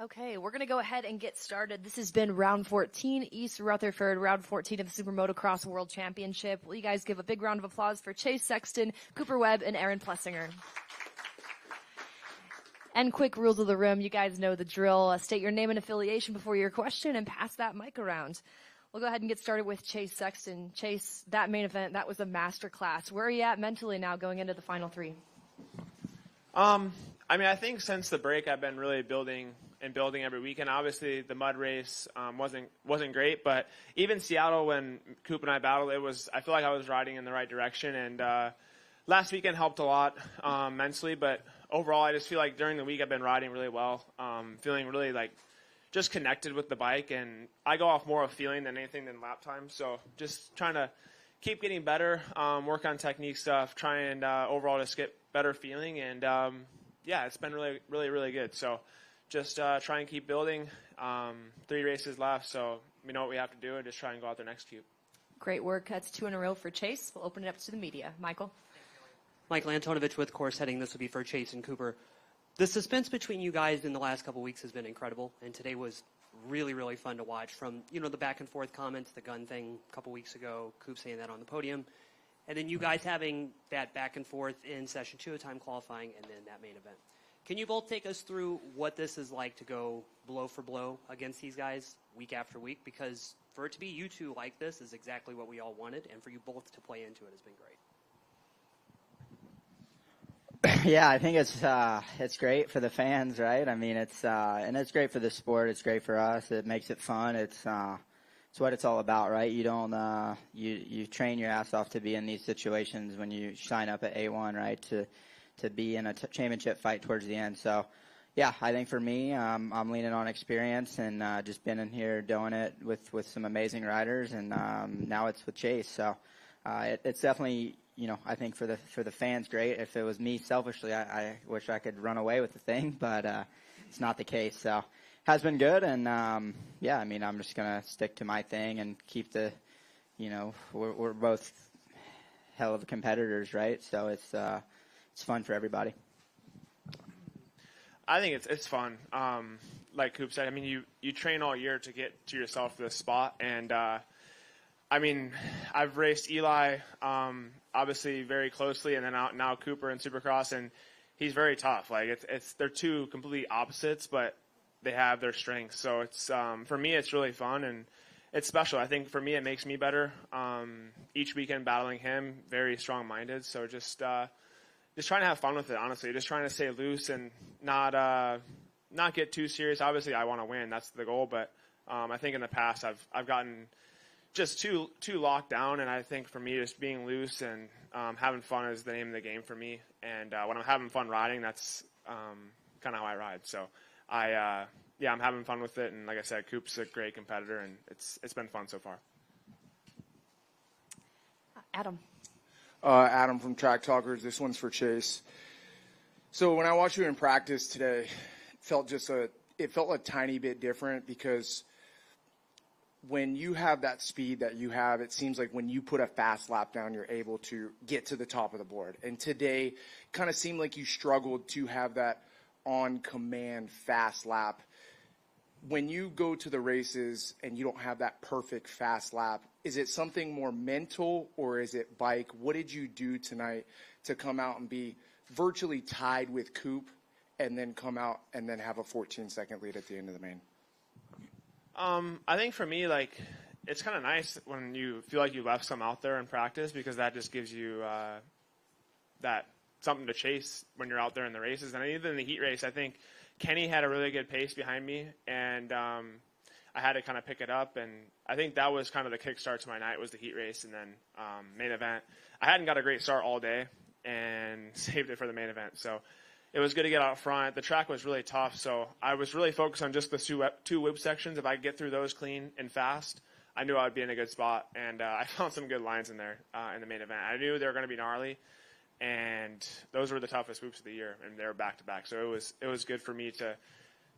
Okay, we're going to go ahead and get started. This has been round 14, East Rutherford, round 14 of the Super Motocross World Championship. Will you guys give a big round of applause for Chase Sexton, Cooper Webb, and Aaron Plessinger? And quick rules of the room, you guys know the drill. State your name and affiliation before your question and pass that mic around. We'll go ahead and get started with Chase Sexton. Chase, that main event, that was a master class. Where are you at mentally now going into the final three? I think since the break, I've been really building every weekend. Obviously, the mud race wasn't great, but even Seattle, when Coop and I battled, I feel like I was riding in the right direction. And last weekend helped a lot mentally, but overall, I just feel like during the week I've been riding really well, feeling really just connected with the bike, and I go off more of feeling than anything than lap time. So just trying to keep getting better, work on technique stuff, try and overall just get better feeling, and it's been really, really, really good. So just try and keep building. 3 races left, so we know what we have to do and just try and go out there and execute. Great work. That's 2 in a row for Chase. We'll open it up to the media. Michael? Michael Antonovich with Course Heading. This will be for Chase and Cooper. The suspense between you guys in the last couple weeks has been incredible, and today was really, really fun to watch. From, the back and forth comments, the gun thing a couple weeks ago, Coop saying that on the podium, and then you guys having that back and forth in session 2 of time qualifying and then that main event. Can you both take us through what this is like to go blow for blow against these guys week after week? Because for it to be you two like this is exactly what we all wanted, and for you both to play into it has been great. Yeah, I think it's great for the fans, right? I mean, and it's great for the sport. It's great for us. It makes it fun. It's what it's all about, right? You don't you train your ass off to be in these situations when you sign up at A1, right? To be in a championship fight towards the end. So, yeah, I think for me, I'm leaning on experience and just been in here doing it with some amazing riders, and now it's with Chase. So it's definitely, I think for the fans, great. If it was me selfishly, I wish I could run away with the thing, but it's not the case. So has been good, and I'm just gonna stick to my thing and keep the, we're both hell of competitors, right? So it's fun for everybody. I think it's fun. Like Coop said, I mean, you train all year to get to yourself this spot, and I've raced Eli obviously very closely, and then now Cooper in Supercross, and he's very tough. Like they're two completely opposites, but they have their strengths. So it's for me, it's really fun and it's special. I think for me, it makes me better. Each weekend battling him, very strong-minded. So just trying to have fun with it, honestly. Just trying to stay loose and not get too serious. Obviously, I want to win. That's the goal. But I think in the past, I've gotten just too locked down. And I think for me, just being loose and having fun is the name of the game for me. And when I'm having fun riding, that's kind of how I ride. So I'm having fun with it. And like I said, Coop's a great competitor, and it's been fun so far. Adam. Adam from Track Talkers. This one's for Chase. So when I watched you in practice today, it felt a tiny bit different, because when you have that speed that you have, it seems like when you put a fast lap down, you're able to get to the top of the board. And today kind of seemed like you struggled to have that on-command fast lap. When you go to the races and you don't have that perfect fast lap, is it something more mental or is it bike? What did you do tonight to come out and be virtually tied with Coop and then come out and then have a 14-second lead at the end of the main? I think for me, it's kind of nice when you feel like you left some out there in practice, because that just gives you that something to chase when you're out there in the races. And even in the heat race, I think Kenny had a really good pace behind me, and I had to kind of pick it up. And I think that was kind of the kickstart to my night, was the heat race and then main event. I hadn't got a great start all day and saved it for the main event. So it was good to get out front. The track was really tough, so I was really focused on just the two whip sections. If I could get through those clean and fast, I knew I would be in a good spot. And I found some good lines in there in the main event. I knew they were going to be gnarly, and those were the toughest whoops of the year, and they were back-to-back. So it was good for me to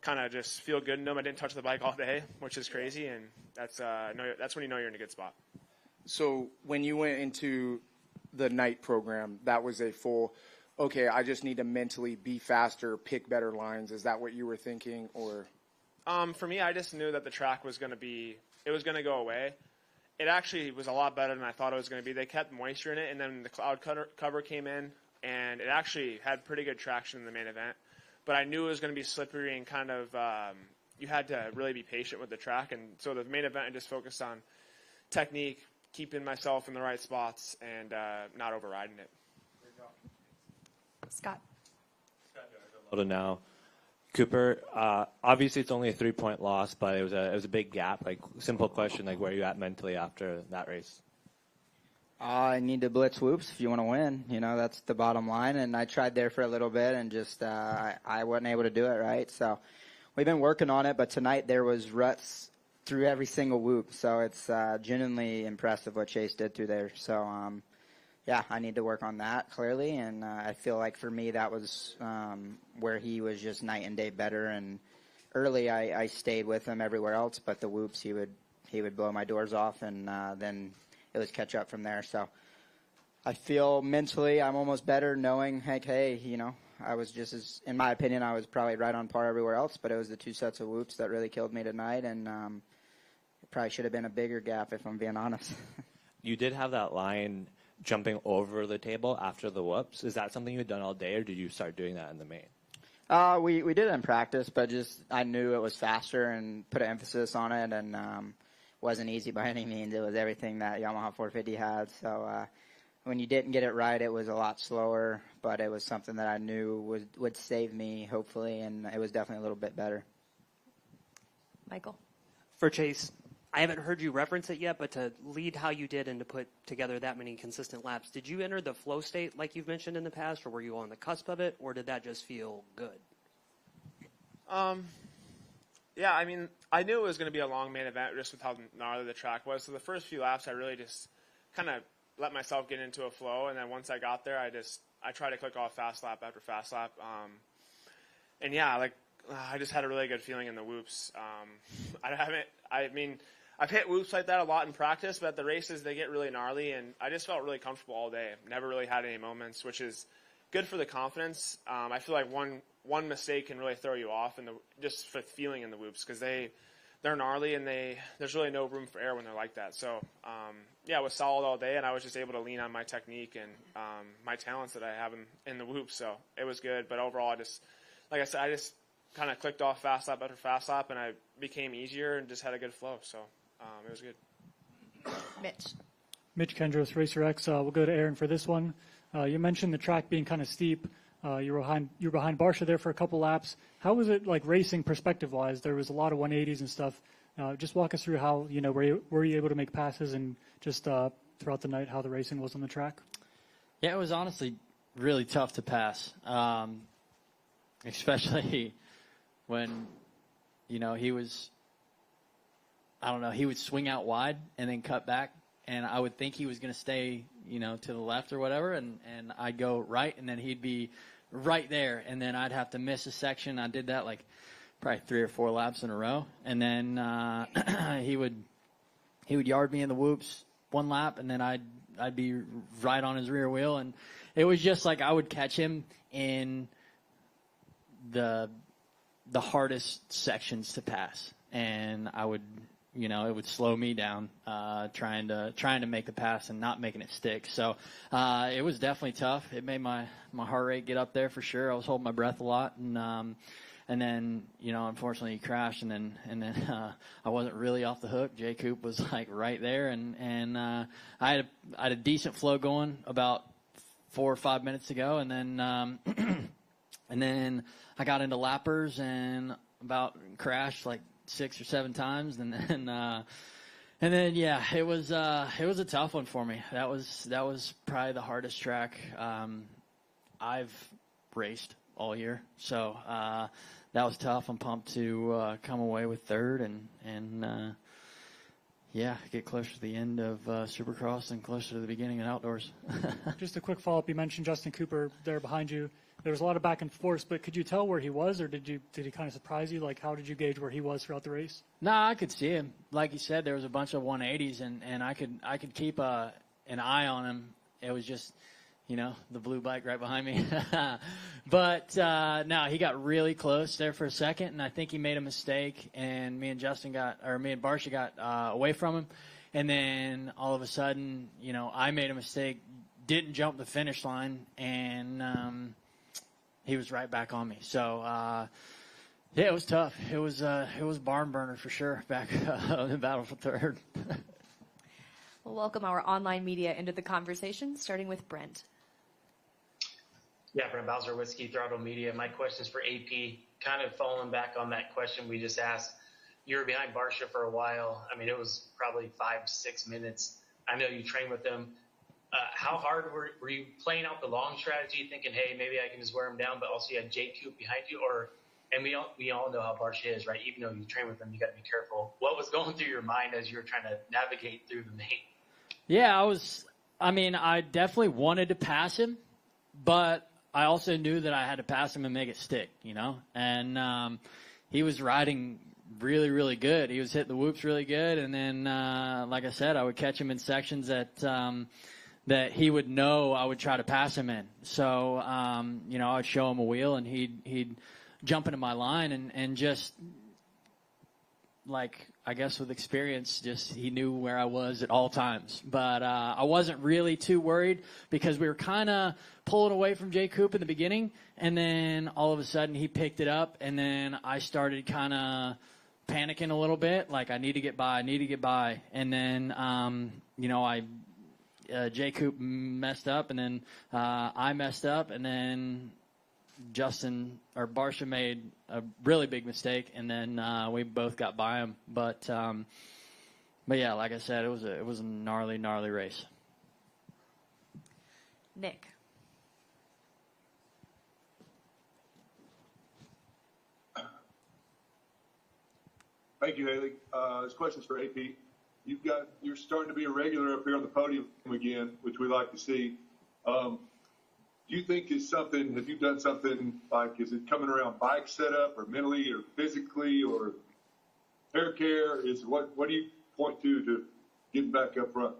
kind of just feel good in them. I didn't touch the bike all day, which is crazy, and that's when you know you're in a good spot. So when you went into the night program, that was a full, okay, I just need to mentally be faster, pick better lines. Is that what you were thinking? Or For me, I just knew that the track was going to go away. It actually was a lot better than I thought it was going to be. They kept moisture in it, and then the cloud cover came in, and it actually had pretty good traction in the main event. But I knew it was going to be slippery and kind of you had to really be patient with the track. And so the main event, I just focused on technique, keeping myself in the right spots, and not overriding it. Scott. Now, Cooper, obviously it's only a 3-point loss, but it was a big gap. Like, simple question, like, where are you at mentally after that race? I need to blitz whoops if you want to win. You know, that's the bottom line. And I tried there for a little bit and just I wasn't able to do it, right? So we've been working on it, but tonight there was ruts through every single whoop. So it's genuinely impressive what Chase did through there. So, yeah, I need to work on that clearly. And I feel like for me that was where he was just night and day better. And early I stayed with him everywhere else, but the whoops he would blow my doors off, and then it was catch up from there. So I feel mentally I'm almost better knowing, like, hey, you know, I was just as, in my opinion, I was probably right on par everywhere else, but it was the 2 sets of whoops that really killed me tonight, and it probably should have been a bigger gap if I'm being honest. You did have that line jumping over the table after the whoops. Is that something you had done all day, or did you start doing that in the main? We did it in practice, but just I knew it was faster and put an emphasis on it, and wasn't easy by any means. It was everything that Yamaha 450 had. So when you didn't get it right, it was a lot slower, but it was something that I knew would save me, hopefully, and it was definitely a little bit better. Michael. For Chase, I haven't heard you reference it yet, but to lead how you did and to put together that many consistent laps, did you enter the flow state like you've mentioned in the past, or were you on the cusp of it, or did that just feel good? Yeah, I mean, I knew it was going to be a long main event just with how gnarly the track was. So the first few laps, I really just kind of let myself get into a flow. And then once I got there, I tried to click off fast lap after fast lap. And yeah, like, I just had a really good feeling in the whoops. I've hit whoops like that a lot in practice, but at the races, they get really gnarly. And I just felt really comfortable all day. Never really had any moments, which is good for the confidence. I feel like one mistake can really throw you off, just for feeling in the whoops, because they're gnarly and there's really no room for error when they're like that. So yeah, it was solid all day, and I was just able to lean on my technique and my talents that I have in the whoops. So it was good, but overall, like I said, I just kind of clicked off fast lap after fast lap, and I became easier and just had a good flow. So it was good. Mitch Kendros, Racer X. We'll go to Aaron for this one. You mentioned the track being kind of steep. You were behind Barsha there for a couple laps. How was it like racing perspective-wise? There was a lot of 180s and stuff. Just walk us through how, you know, were you able to make passes, and just throughout the night how the racing was on the track? Yeah, it was honestly really tough to pass, especially when, you know, he would swing out wide and then cut back, and I would think he was going to stay, you know, to the left or whatever, and I'd go right, and then he'd be right there, and then I'd have to miss a section. I did that like probably 3 or 4 laps in a row, and then he would yard me in the whoops one lap, and then I'd be right on his rear wheel, and it was just like I would catch him in the hardest sections to pass, and I would, you know, it would slow me down trying to make the pass and not making it stick. So it was definitely tough. It made my heart rate get up there for sure. I was holding my breath a lot, and then, you know, unfortunately he crashed, and then I wasn't really off the hook. Jay Coop was like right there, and I had a decent flow going about 4 or 5 minutes ago, and then and then I got into lappers and about crashed like 6 or 7 times, and then yeah, it was a tough one for me. That was probably the hardest track I've raced all year. So that was tough. I'm pumped to come away with third and yeah, get closer to the end of Supercross and closer to the beginning of outdoors. Just a quick follow-up. You mentioned Justin Cooper there behind you. There was a lot of back and forth, but could you tell where he was, or did he kind of surprise you? Like, how did you gauge where he was throughout the race? Nah, I could see him. Like you said, there was a bunch of 180s, and I could keep an eye on him. It was just the blue bike right behind me. But no, he got really close there for a second, and I think he made a mistake, and me and Barsha got away from him. And then all of a sudden, I made a mistake, didn't jump the finish line, and he was right back on me. So, yeah, it was tough. It was barn burner for sure back in the battle for third. We'll welcome our online media into the conversation, starting with Brent. Yeah, Brent Bowser, Whiskey Throttle Media. My question is for AP. Kind of following back on that question we just asked. You were behind Barsha for a while. I mean, it was probably 5-6 minutes. I know you trained with him. How hard were you playing out the long strategy, thinking, hey, maybe I can just wear him down, but also you had Jake Coop behind you? And we all know how Barsha is, right? Even though you train with him, you got to be careful. What was going through your mind as you were trying to navigate through the main? Yeah, I definitely wanted to pass him, but I also knew that I had to pass him and make it stick, And he was riding really, really good. He was hitting the whoops really good. And then, like I said, I would catch him in sections that he would know I would try to pass him in. So, I would show him a wheel, and he'd jump into my line and just, like, I guess with experience, just he knew where I was at all times. But I wasn't really too worried because we were kind of pulling away from Jay Coop in the beginning, and then all of a sudden he picked it up, and then I started kind of panicking a little bit, like I need to get by. And then, Jay Coop messed up, and then I messed up, and then Barsha made a really big mistake, and then we both got by him. But yeah, like I said, it was a gnarly race. Nick. Thank you, Haley. This question's for AP. You're starting to be a regular up here on the podium again, which we like to see. Do you think have you done something like, is it coming around bike setup or mentally or physically or hair care? What do you point to getting back up front?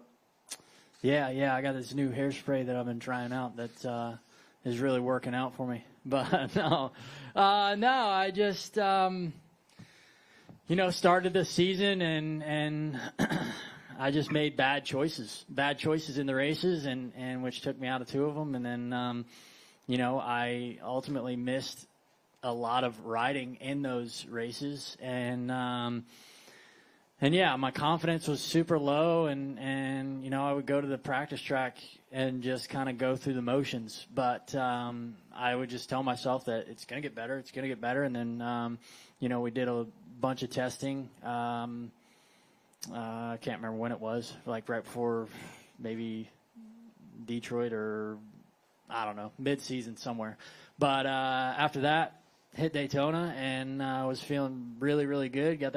Yeah, I got this new hairspray that I've been trying out that is really working out for me. But no, I just, started the season and I just made bad choices in the races, and which took me out of 2 of them. And then, I ultimately missed a lot of riding in those races. And yeah, my confidence was super low, and I would go to the practice track and just kind of go through the motions. But I would just tell myself that it's going to get better. And then, we did a bunch of testing. I can't remember when it was, like right before maybe Detroit or, I don't know, mid-season somewhere. But after that, hit Daytona, and I was feeling really, really good. Got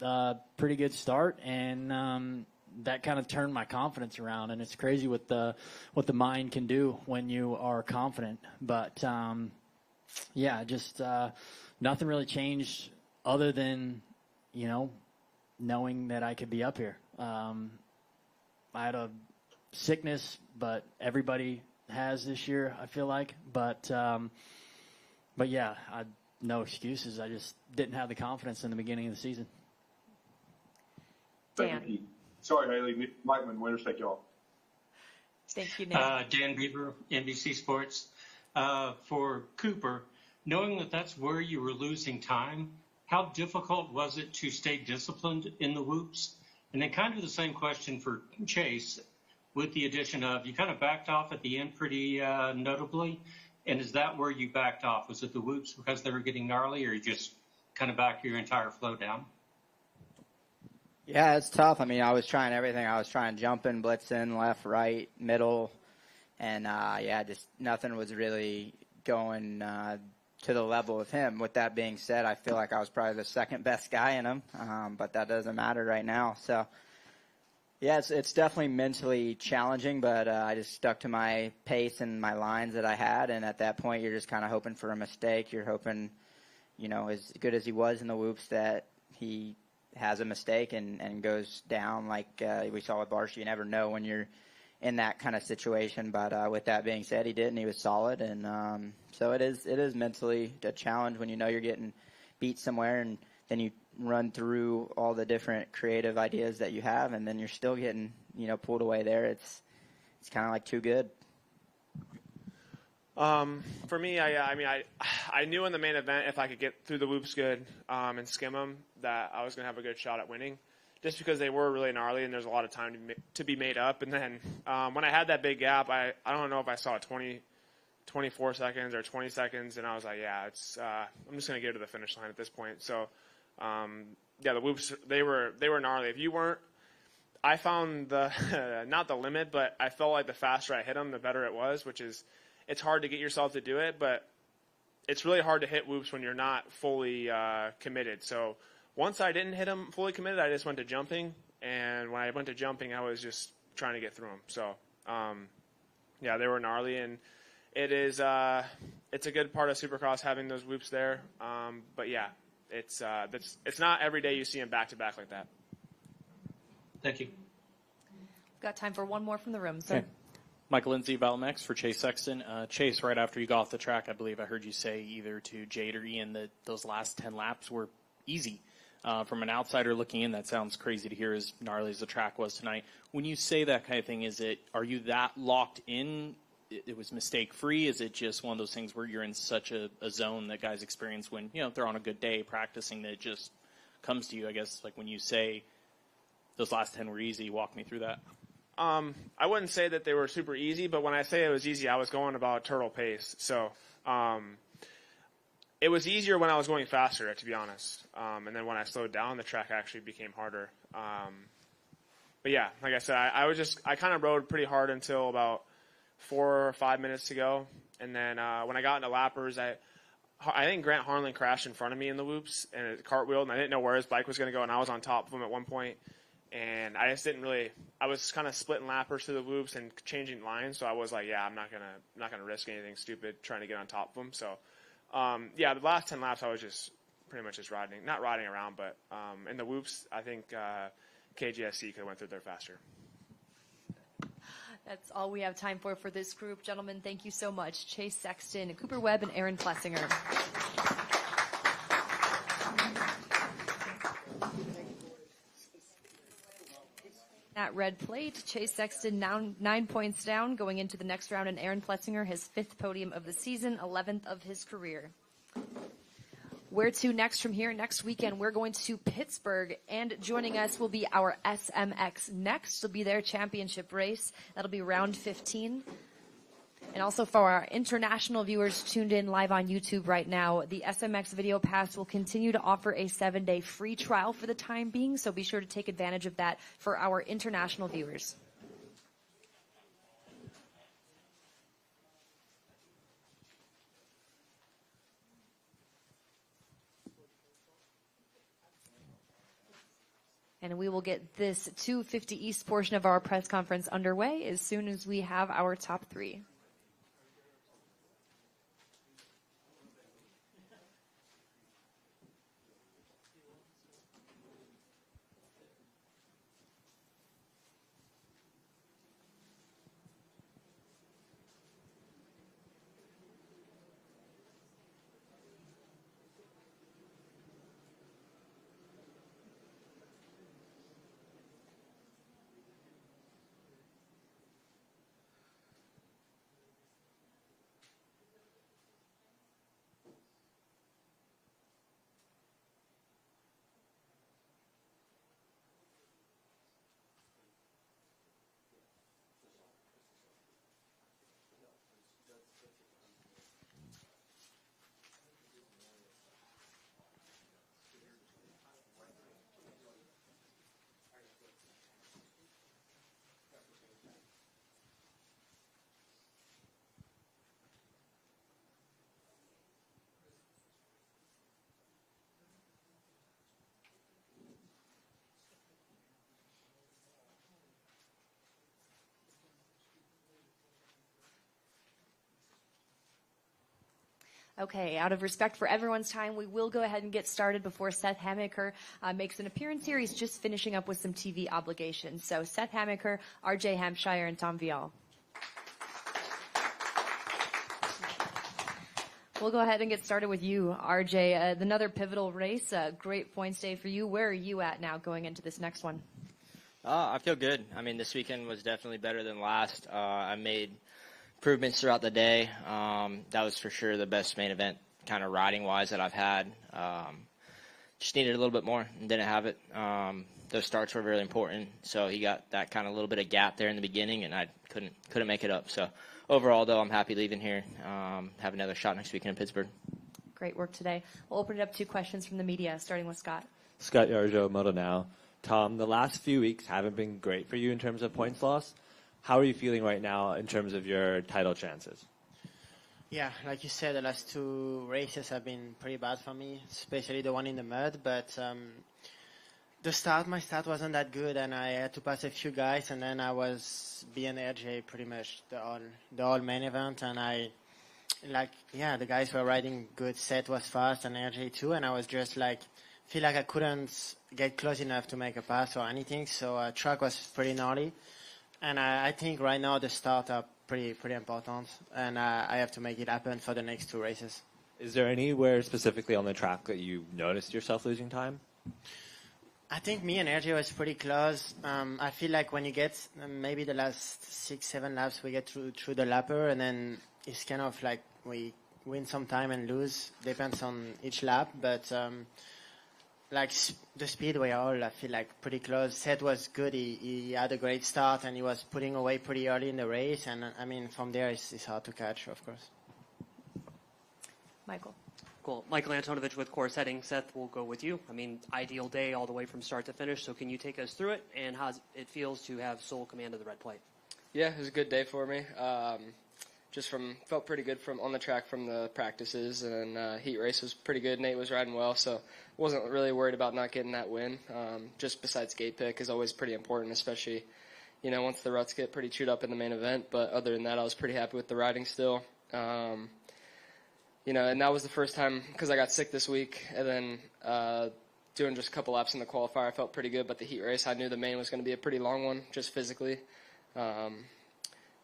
that pretty good start, and that kind of turned my confidence around. And it's crazy what the mind can do when you are confident. But, yeah, just nothing really changed other than, knowing that I could be up here. I had a sickness, but everybody has this year, I feel like. But yeah, no excuses. I just didn't have the confidence in the beginning of the season. Dan. Sorry, Haley. Mike McWinters, take y'all. Thank you, Nick. Dan Bieber, NBC Sports. For Cooper, knowing that's where you were losing time, how difficult was it to stay disciplined in the whoops? And then kind of the same question for Chase, with the addition of you kind of backed off at the end pretty notably. And is that where you backed off? Was it the whoops because they were getting gnarly, or you just kind of backed your entire flow down? Yeah, it's tough. I mean, I was trying everything. I was trying jumping, blitzing, left, right, middle. And, just nothing was really going to the level of him. With that being said, I feel like I was probably the second best guy in him, but that doesn't matter right now. So, yeah, it's definitely mentally challenging, but I just stuck to my pace and my lines that I had, and at that point you're just kind of hoping for a mistake. You're hoping, as good as he was in the whoops, that he has a mistake and goes down like we saw with Barsha. You never know when you're in that kind of situation. But with that being said, he didn't. He was solid, and so it is mentally a challenge when you know you're getting beat somewhere, and then you run through all the different creative ideas that you have, and then you're still getting pulled away there. It's kind of like too good. For me, I knew in the main event if I could get through the whoops good and skim them that I was going to have a good shot at winning, just because they were really gnarly and there's a lot of time to be made up. And then when I had that big gap, I don't know if I saw 24 seconds or 20 seconds, and I was like, yeah, I'm just going to get to the finish line at this point. So, the whoops, they were gnarly. If you weren't, I found not the limit, but I felt like the faster I hit them, the better it was, which is, it's hard to get yourself to do it, but it's really hard to hit whoops when you're not fully committed. So once I didn't hit them fully committed, I just went to jumping, and when I went to jumping, I was just trying to get through them. So, they were gnarly, and it's a good part of Supercross having those whoops there. But yeah, it's not every day you see them back to back like that. Thank you. We've got time for one more from the room, sir. Okay. Michael Lindsay, Valmex for Chase Sexton. Chase, right after you got off the track, I believe I heard you say either to Jade or Ian that those last 10 laps were easy. From an outsider looking in, that sounds crazy to hear, as gnarly as the track was tonight. When you say that kind of thing, are you that locked in? It was mistake-free? Is it just one of those things where you're in such a zone that guys experience when, they're on a good day practicing, that it just comes to you? I guess, like when you say those last 10 were easy, walk me through that. I wouldn't say that they were super easy, but when I say it was easy, I was going about turtle pace. So it was easier when I was going faster, to be honest. And then when I slowed down, the track actually became harder. But yeah, like I said, I kind of rode pretty hard until about 4 or 5 minutes to go. And then when I got into lappers, I think Grant Harlan crashed in front of me in the whoops and it cartwheeled, and I didn't know where his bike was going to go, and I was on top of him at one point. And I just I was kind of splitting lappers through the whoops and changing lines. So I was like, yeah, I'm not going to risk anything stupid trying to get on top of them. So, the last 10 laps, I was just pretty much just not riding around, but, in the whoops, I think, KGSC could have went through there faster. That's all we have time for this group. Gentlemen, thank you so much. Chase Sexton, Cooper Webb, and Aaron Plessinger. At red plate, Chase Sexton now 9 points down going into the next round, and Aaron Plessinger, his 5th podium of the season, 11th of his career. Where to next from here? Next weekend, we're going to Pittsburgh, and joining us will be our SMX Next. It'll be their championship race. That'll be round 15. And also for our international viewers tuned in live on YouTube right now, the SMX Video Pass will continue to offer a 7-day free trial for the time being, so be sure to take advantage of that for our international viewers. And we will get this 250 East portion of our press conference underway as soon as we have our top 3. Okay, out of respect for everyone's time, we will go ahead and get started before Seth Hamaker makes an appearance here. He's just finishing up with some TV obligations. So Seth Hamaker, RJ Hampshire, and Tom Vial. We'll go ahead and get started with you, RJ. Another pivotal race, great points day for you. Where are you at now going into this next one? I feel good. I mean, this weekend was definitely better than last. I made improvements throughout the day. That was for sure the best main event kind of riding-wise that I've had. Just needed a little bit more and didn't have it. Those starts were really important, so he got that kind of little bit of gap there in the beginning, and I couldn't make it up. So overall, though, I'm happy leaving here. Have another shot next weekend in Pittsburgh. Great work today. We'll open it up to questions from the media, starting with Scott. Scott Yarjo, Moto Now. Tom, the last few weeks haven't been great for you in terms of points loss. How are you feeling right now in terms of your title chances? Yeah, like you said, the last two races have been pretty bad for me, especially the one in the mud. But my start wasn't that good, and I had to pass a few guys, and then I was being RJ pretty much the whole main event. And the guys were riding good. Seth was fast, and RJ too, and I was just feel like I couldn't get close enough to make a pass or anything. So track was pretty gnarly. And I think right now the start are pretty important, and I have to make it happen for the next two races. Is there anywhere specifically on the track that you noticed yourself losing time? I think me and RJ was pretty close. I feel like when you get maybe the last 6-7 laps, we get through the lapper, and then it's kind of like we win some time and lose. Depends on each lap, but the speedway I feel like pretty close. Seth was good. He had a great start, and he was putting away pretty early in the race. And I mean, from there, it's hard to catch, of course. Michael. Cool. Michael Antonovich with course heading. Seth, we'll go with you. I mean, ideal day all the way from start to finish. So can you take us through it and how it feels to have sole command of the red plate? Yeah, it was a good day for me. Felt pretty good on the track from the practices, and heat race was pretty good. Nate was riding well, so wasn't really worried about not getting that win. Just besides gate pick is always pretty important, especially, once the ruts get pretty chewed up in the main event. But other than that, I was pretty happy with the riding still. And that was the first time, because I got sick this week, and then doing just a couple laps in the qualifier, I felt pretty good. But the heat race, I knew the main was going to be a pretty long one, just physically.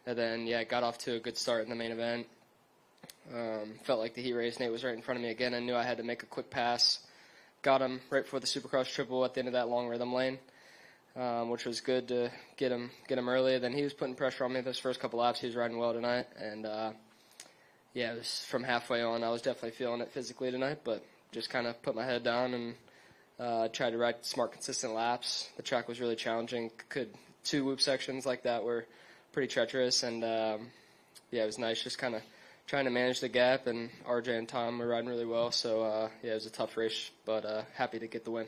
And then, got off to a good start in the main event. Felt like the heat race, Nate was right in front of me again. I knew I had to make a quick pass. Got him right before the Supercross triple at the end of that long rhythm lane, which was good to get him early. Then he was putting pressure on me those first couple laps. He was riding well tonight. And, it was from halfway on. I was definitely feeling it physically tonight, but just kind of put my head down and tried to ride smart, consistent laps. The track was really challenging. Two whoop sections like that were pretty treacherous, and it was nice just kind of trying to manage the gap, and RJ and Tom were riding really well, so it was a tough race, but happy to get the win.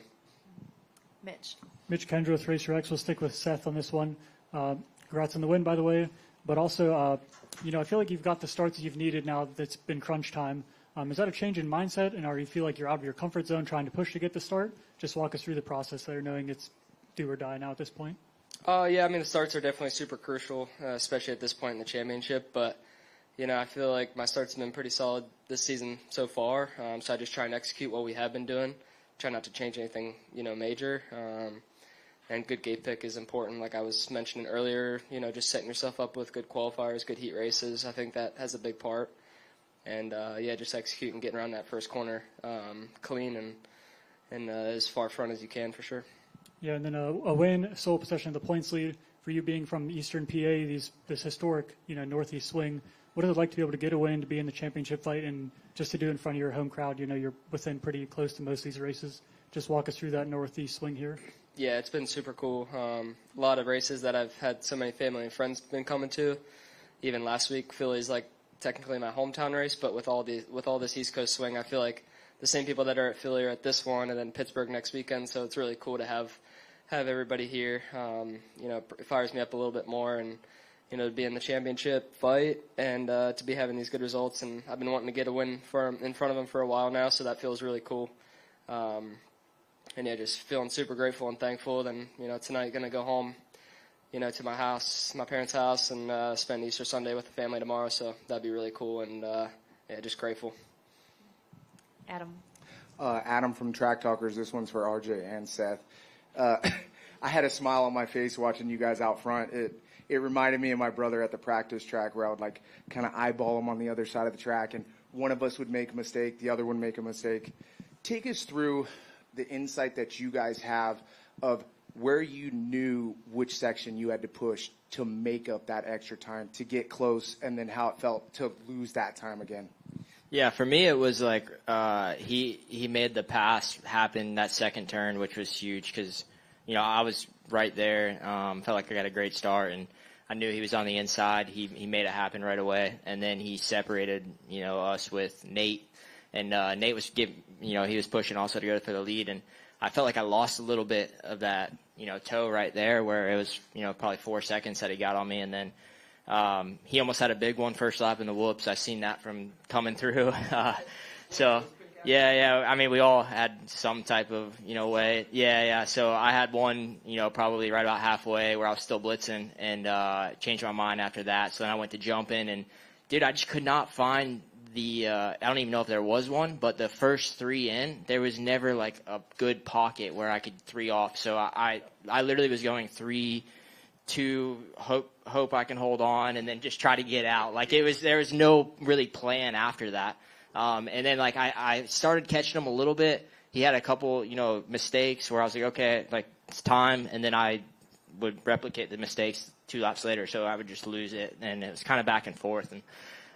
Mitch Kendra with Racer X. We'll stick with Seth on this one. Congrats on the win, by the way, but also I feel like you've got the starts that you've needed now that's been crunch time. Is that a change in mindset, and you feel like you're out of your comfort zone trying to push to get the start? Just walk us through the process there, knowing it's do or die now at this point. The starts are definitely super crucial, especially at this point in the championship. But, I feel like my starts have been pretty solid this season so far. So I just try and execute what we have been doing. Try not to change anything, major. And good gate pick is important. Like I was mentioning earlier, just setting yourself up with good qualifiers, good heat races. I think that has a big part. And, just execute and getting around that first corner clean and as far front as you can for sure. Yeah, and then a win, sole possession of the points lead. For you being from Eastern PA, this historic, Northeast swing, what is it like to be able to get a win, to be in the championship fight, and just to do it in front of your home crowd? You're within pretty close to most of these races. Just walk us through that Northeast swing here. Yeah, it's been super cool. A lot of races that I've had so many family and friends been coming to. Even last week, Philly's technically my hometown race, but with all this East Coast swing, I feel like the same people that are at Philly are at this one, and then Pittsburgh next weekend. So it's really cool to have everybody here. It fires me up a little bit more, and to be in the championship fight and to be having these good results. And I've been wanting to get a win in front of them for a while now, so that feels really cool. Just feeling super grateful and thankful. Then tonight gonna go home, to my house, my parents' house, and spend Easter Sunday with the family tomorrow. So that'd be really cool, and just grateful. Adam. Adam from Track Talkers. This one's for RJ and Seth. I had a smile on my face watching you guys out front. It reminded me of my brother at the practice track where I would like kind of eyeball him on the other side of the track, and one of us would make a mistake, the other would make a mistake. Take us through the insight that you guys have of where you knew which section you had to push to make up that extra time, to get close, and then how it felt to lose that time again. Yeah, for me it was like he made the pass happen that second turn, which was huge because, you know, I was right there. Felt like I got a great start, and I knew he was on the inside. He made it happen right away, and then he separated, you know, us with Nate, and Nate was he was pushing also to go for the lead, and I felt like I lost a little bit of that, you know, toe right there where it was, you know, probably 4 seconds that he got on me, and then he almost had a big one first lap in the whoops. I seen that from coming through. So, yeah. I mean, we all had some type of, you know, way. Yeah. So I had one, you know, probably right about halfway where I was still blitzing and changed my mind after that. So then I went to jump in and, dude, I just could not find I don't even know if there was one, but the first 3 in, there was never like a good pocket where I could 3 off. So I literally was going 3, 2, hope I can hold on, and then just try to get out. Like there was no really plan after that. And then like I started catching him a little bit. He had a couple, you know, mistakes where I was like, okay, like it's time. And then I would replicate the mistakes 2 laps later. So I would just lose it. And it was kind of back and forth. And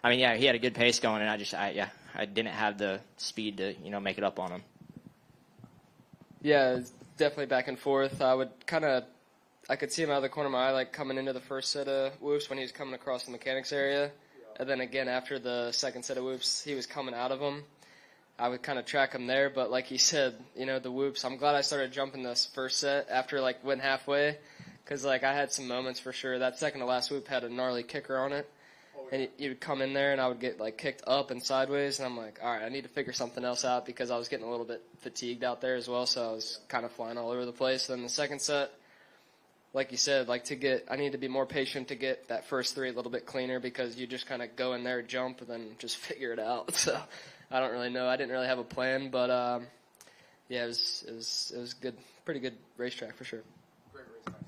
I mean, yeah, he had a good pace going, and I didn't have the speed to, you know, make it up on him. Yeah, it's definitely back and forth. I could see him out of the corner of my eye, like coming into the first set of whoops when he was coming across the mechanics area. And then again, after the second set of whoops, he was coming out of them. I would kind of track him there, but like he said, you know, the whoops, I'm glad I started jumping this first set after like went halfway, because like I had some moments for sure. That second to last whoop had a gnarly kicker on it. And he would come in there, and I would get, like, kicked up and sideways. And I'm like, all right, I need to figure something else out because I was getting a little bit fatigued out there as well. So I was kind of flying all over the place. Then the second set, like you said, like I need to be more patient to get that first 3 a little bit cleaner because you just kind of go in there, jump, and then just figure it out. So I don't really know. I didn't really have a plan. But, yeah, it was good, pretty good racetrack for sure. Great racetrack.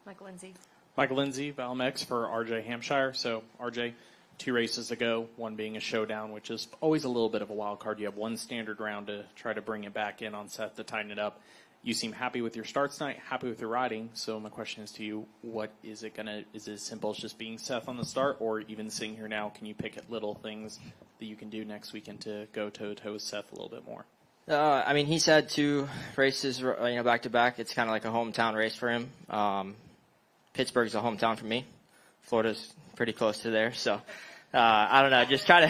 Michael Lindsay. Michael Lindsay, Valmex for RJ Hampshire. So, RJ, 2 races to go, one being a showdown, which is always a little bit of a wild card. You have one standard round to try to bring it back in on Seth to tighten it up. You seem happy with your starts tonight, happy with your riding. So my question is to you, is it as simple as just being Seth on the start, or even sitting here now, can you pick at little things that you can do next weekend to go toe-to-toe with Seth a little bit more? I mean, he's had 2 races, you know, back-to-back. It's kind of like a hometown race for him. Pittsburgh's a hometown for me. Florida's pretty close to there, so I don't know. Just try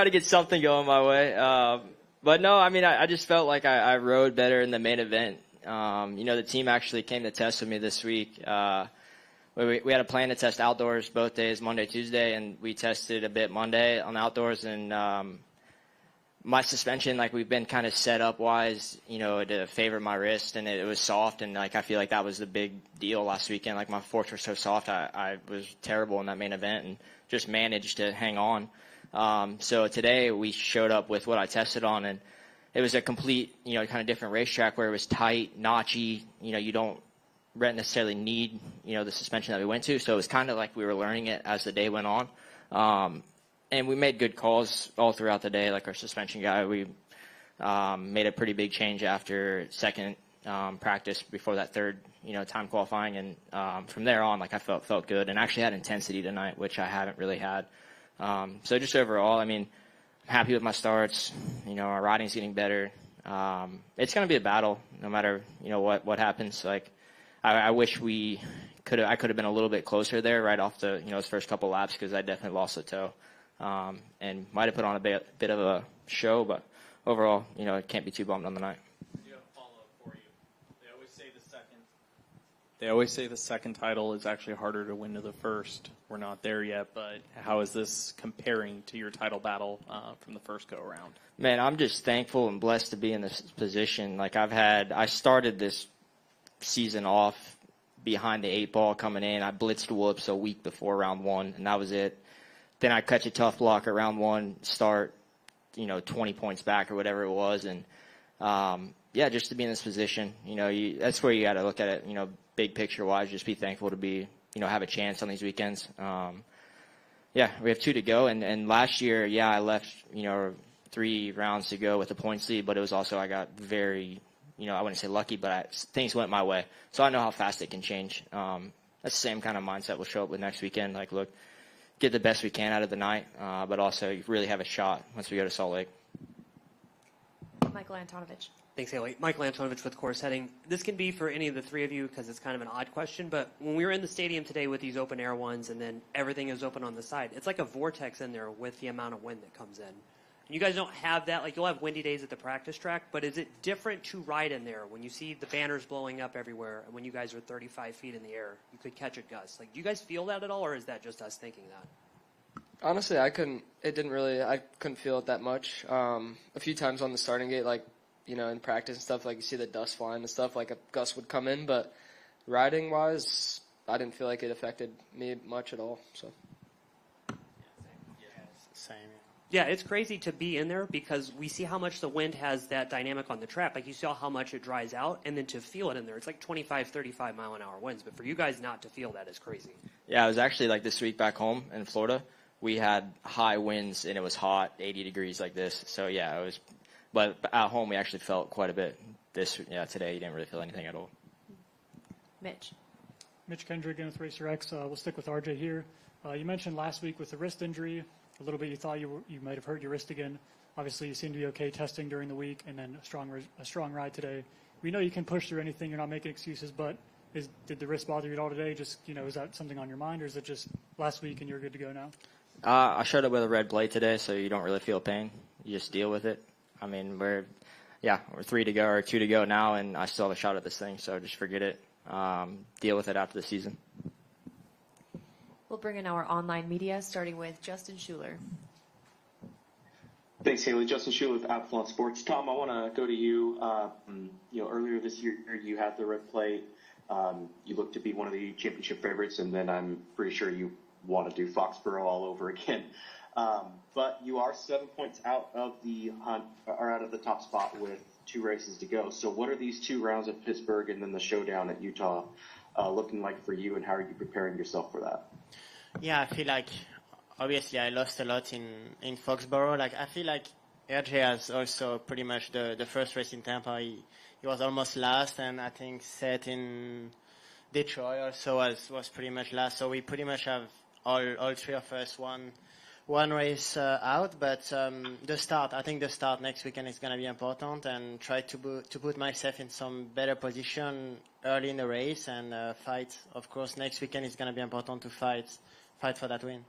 to get something going my way. But no, I mean, I just felt like I rode better in the main event. You know, the team actually came to test with me this week. We had a plan to test outdoors both days, Monday, Tuesday, and we tested a bit Monday on outdoors, and my suspension, like, we've been kind of set up wise, you know, to favor my wrist, and it was soft, and like I feel like that was the big deal last weekend. Like, my forks were so soft, I was terrible in that main event and just managed to hang on. So today we showed up with what I tested on, and it was a complete, you know, kind of different racetrack where it was tight, notchy. You know, you don't necessarily need, you know, the suspension that we went to. So it was kind of like we were learning it as the day went on. And we made good calls all throughout the day. Like our suspension guy, we made a pretty big change after second practice before that third, you know, time qualifying. And from there on, like, I felt good and actually had intensity tonight, which I haven't really had. So just overall, I mean, I'm happy with my starts. You know, our riding's getting better. It's going to be a battle no matter, you know, what happens. Like, I wish I could have been a little bit closer there right off the, you know, those first couple laps, because I definitely lost the toe. And might have put on a bit of a show, but overall, you know, it can't be too bummed on the night. I do have a follow-up for you. They always say the second title is actually harder to win than the first. We're not there yet, but how is this comparing to your title battle from the first go-around? Man, I'm just thankful and blessed to be in this position. Like, I started this season off behind the 8 ball coming in. I blitzed whoops a week before round 1, and that was it. then I catch a tough block at round one, start, 20 points back or whatever it was. And, just to be in this position, that's where you got to look at it, big picture wise, just be thankful to be, have a chance on these weekends. We have 2 to go. And last year, I left, 3 rounds to go with the points lead, but it was also, I got very, I wouldn't say lucky, but things went my way. So I know how fast it can change. That's the same kind of mindset we'll show up with next weekend. Like, look, get the best we can out of the night, but also really have a shot once we go to Salt Lake. Michael Antonovich. Thanks, Haley. Michael Antonovich with course heading. This can be for any of the 3 of you because it's kind of an odd question, but when we were in the stadium today with these open air ones and then everything is open on the side, it's like a vortex in there with the amount of wind that comes in. And you guys don't have that. Like, you'll have windy days at the practice track, but is it different to ride in there when you see the banners blowing up everywhere and when you guys are 35 feet in the air, you could catch a gust? Like, do you guys feel that at all, or is that just us thinking that? Honestly, I couldn't feel it that much. A few times on the starting gate, like, in practice and stuff, like you see the dust flying and stuff, like a gust would come in, but riding wise, I didn't feel like it affected me much at all. So. Same. Yeah, it's crazy to be in there because we see how much the wind has that dynamic on the track. Like, you saw how much it dries out, and then to feel it in there, it's like 25, 35 mile an hour winds. But for you guys not to feel that is crazy. Yeah, it was actually like this week back home in Florida. We had high winds and it was hot, 80 degrees like this. So yeah, it was. But at home we actually felt quite a bit. Today you didn't really feel anything at all. Mitch Kendrick again with Racer X. We'll stick with RJ here. You mentioned last week with the wrist injury, a little bit you thought you might have hurt your wrist again. Obviously you seem to be okay testing during the week, and then a strong ride today. We know you can push through anything. You're not making excuses, but did the wrist bother you at all today? Just, is that something on your mind, or is it just last week and you're good to go now? I showed up with a red blade today, so you don't really feel pain. You just deal with it. I mean, we're 3 to go or 2 to go now, and I still have a shot at this thing, so just forget it. Deal with it after the season. We'll bring in our online media, starting with Justin Schuler. Thanks, Haley. Justin Schuler with Athlon Sports. Tom, I want to go to you. Earlier this year, you had the red plate. You look to be one of the championship favorites, and then I'm pretty sure you want to do Foxborough all over again. But you are 7 points out of the hunt, or out of the top spot with 2 races to go. So what are these 2 rounds at Pittsburgh and then the Showdown at Utah looking like for you, and how are you preparing yourself for that? Yeah, I feel like obviously I lost a lot in Foxborough. Like, I feel like RJ has also pretty much the first race in Tampa. He was almost last, and I think Seth in Detroit also was pretty much last. So we pretty much have all 3 of us one race out, but I think the start next weekend is going to be important, and try to put myself in some better position early in the race and fight. Of course, next weekend is going to be important to fight for that win.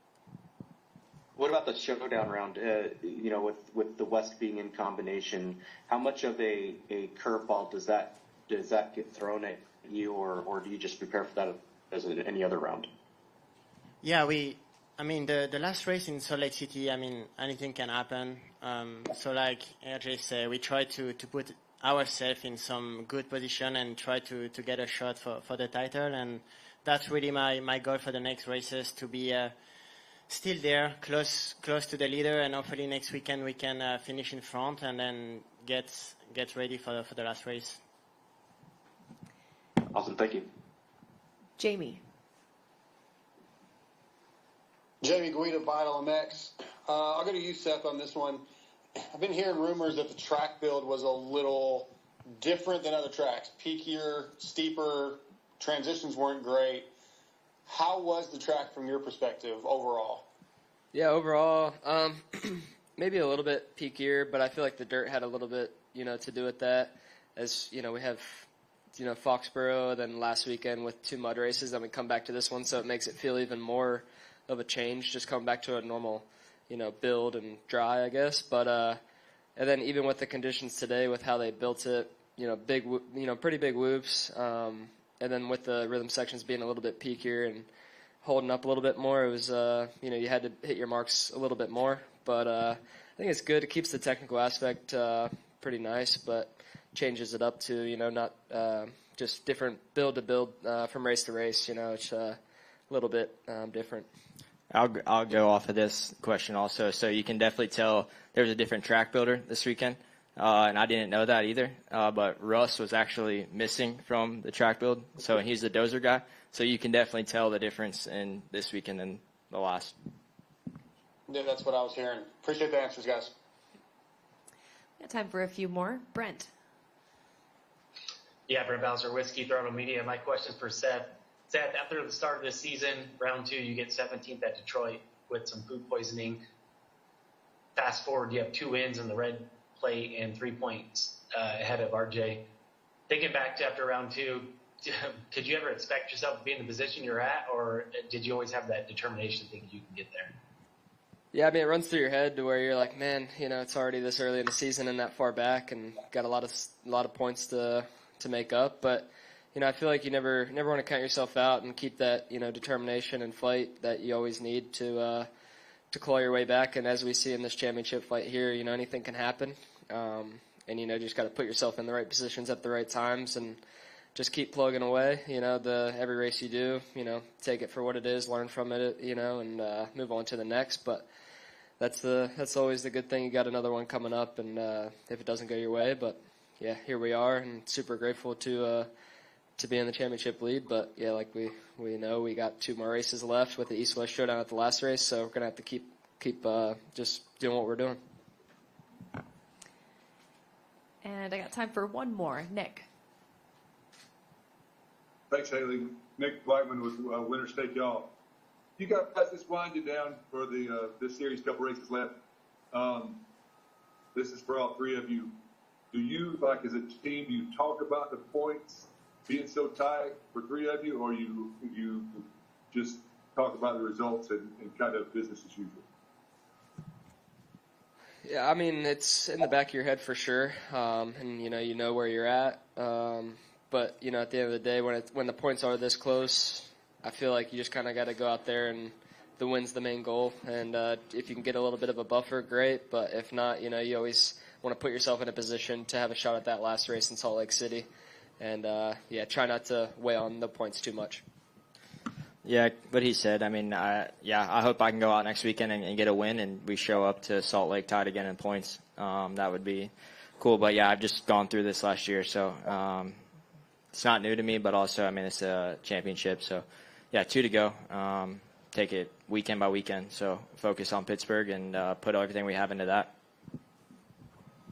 What about the Showdown round? With the West being in combination, how much of a curveball does that get thrown at you, or do you just prepare for that as any other round? Yeah, the last race in Salt Lake City, anything can happen. So like RJ said, we try to put ourselves in some good position and try to get a shot for the title. And that's really my goal for the next races, to be still there, close to the leader. And hopefully next weekend we can finish in front and then get ready for the last race. Awesome, thank you. Jamie Guida, Vital MX. I'll go to you, Seth, on this one. I've been hearing rumors that the track build was a little different than other tracks. Peakier, steeper, transitions weren't great. How was the track from your perspective overall? Yeah, overall, maybe a little bit peakier, but I feel like the dirt had a little bit, to do with that. As, we have, Foxborough, then last weekend with 2 mud races, then we come back to this one, so it makes it feel even more of a change, just coming back to a normal, build and dry, I guess. But and then even with the conditions today, with how they built it, pretty big whoops, and then with the rhythm sections being a little bit peakier and holding up a little bit more, it was you had to hit your marks a little bit more. But I think it's good. It keeps the technical aspect pretty nice, but changes it up to not just different build to build from race to race. It's a little bit different. I'll go off of this question also. So you can definitely tell there was a different track builder this weekend, and I didn't know that either. But Russ was actually missing from the track build, so he's the dozer guy. So you can definitely tell the difference in this weekend and the last. Yeah, that's what I was hearing. Appreciate the answers, guys. We got time for a few more. Brent. Yeah, Brent Bowser, Whiskey Throttle Media. My question's for Seth. Seth, after the start of the season, round 2, you get 17th at Detroit with some food poisoning. Fast forward, you have 2 wins in the red plate and 3 points ahead of RJ. Thinking back to after round 2, could you ever expect yourself to be in the position you're at, or did you always have that determination thinking you can get there? Yeah, I mean, it runs through your head to where you're like, man, it's already this early in the season and that far back, and got a lot of points to make up. But I feel like you never want to count yourself out and keep that determination and fight that you always need to claw your way back. And as we see in this championship fight here, anything can happen, and just got to put yourself in the right positions at the right times and just keep plugging away. Every race you do, take it for what it is, learn from it, and move on to the next. But that's always the good thing. You got another one coming up, and if it doesn't go your way, but yeah, here we are, and super grateful to be in the championship lead. But yeah, like we know, we got 2 more races left with the East-West Showdown at the last race, so we're gonna have to keep just doing what we're doing. And I got time for one more. Nick. Thanks, Haley. Nick Blackman with Winter State Y'all. You guys just winding down for this series, couple races left. This is for all 3 of you. Do you, like as a team, do you talk about the points being so tight for 3 of you, or you just talk about the results and kind of business as usual? Yeah, I mean, it's in the back of your head for sure, and you know where you're at. But at the end of the day, when the points are this close, I feel like you just kind of got to go out there, and the win's the main goal. And if you can get a little bit of a buffer, great. But if not, you always want to put yourself in a position to have a shot at that last race in Salt Lake City. And try not to weigh on the points too much. Yeah, what he said. I mean, I hope I can go out next weekend and get a win, and we show up to Salt Lake tied again in points. That would be cool. But yeah, I've just gone through this last year, so it's not new to me. But also, I mean, it's a championship, so yeah, 2 to go. Take it weekend by weekend. So focus on Pittsburgh and put everything we have into that.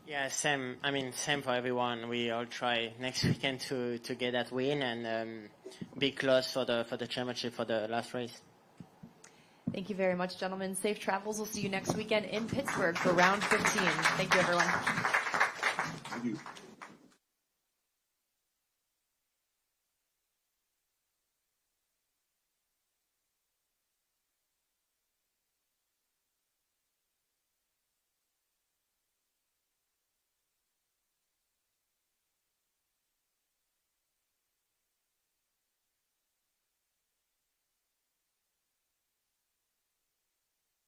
Yeah, same. I mean, same for everyone. We all try next weekend to get that win and be close for the championship for the last race. Thank you very much, gentlemen. Safe travels. We'll see you next weekend in Pittsburgh for round 15. Thank you, everyone. Thank you.